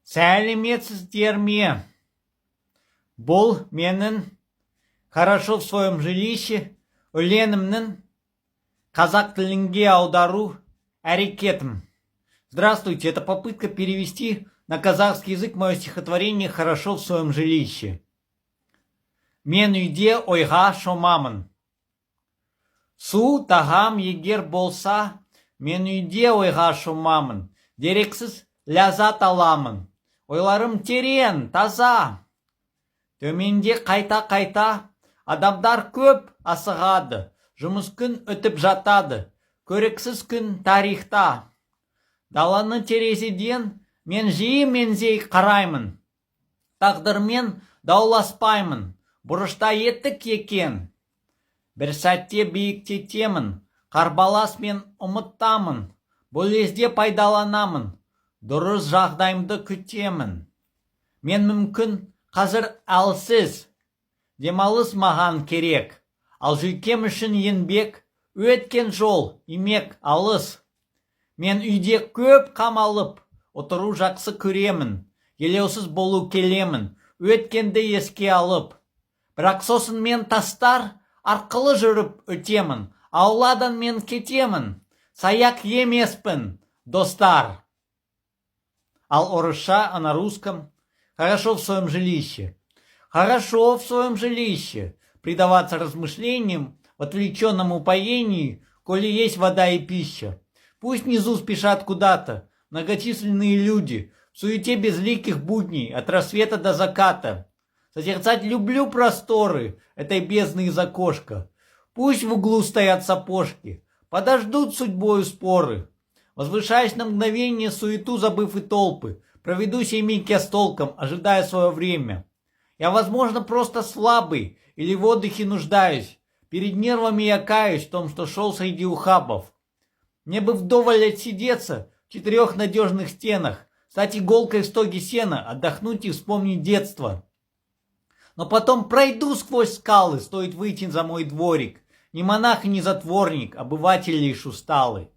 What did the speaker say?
Сәлеметсіздер ме? Бұл менің хорошо в своем жилище өлеңімнің казак тілінге аудару әрекетім. Здравствуйте, это попытка перевести на казахский язык мое стихотворение «Хорошо в своем жилище». Мен үйде ойға шомамын. Су тағам егер болса, мен үйде ойға шомамын. Дерексіз ләззат аламын. Ойларым терең, таза. Төменде қайта-қайта адамдар көп асығады. Жұмыс күн өтіп жатады. Көрексіз күн тарихта. Даланы терезеден мен жиі мензей қараймын. Тағдырмен дауласпаймын. Бұрышта еттік екен. Бір сәтте биіктетемін. Қарбалас мен ұмыттамын. Бұл лезде пайдаланамын. Дұрыс жағдайымды күтемін. Мен мүмкін қазір әлсіз. Демалыс маған керек. Ал жүйкем үшін еңбек. Өткен жол, имек, алыс. Мен үйде көп қамалып, отыру жақсы көремін. Елеусіз болу келемін. Өткенді еске алып. Бірақ сосын мен тастар арқылы жүріп өтемін. Ауладан мен кетемін. Саяқ емеспін, достар. Ал орысша, а на русском «Хорошо в своем жилище». Хорошо в своем жилище предаваться размышлениям в отвлеченном упоении, коли есть вода и пища. Пусть внизу спешат куда-то многочисленные люди в суете безликих будней от рассвета до заката. Созерцать люблю просторы этой бездны из окошка. Пусть в углу стоят сапожки, подождут судьбою споры. Возвышаясь на мгновение, суету забыв и толпы, проведу сей миг я с толком, ожидая свое время. Я, возможно, просто слабый или в отдыхе нуждаюсь. Перед нервами я каюсь в том, что шел среди ухабов. Мне бы вдоволь отсидеться в 4 надежных стенах, стать иголкой в стоге сена, отдохнуть и вспомнить детство. Но потом пройду сквозь скалы, стоит выйти за мой дворик. Ни монах и ни затворник, обыватель лишь усталый.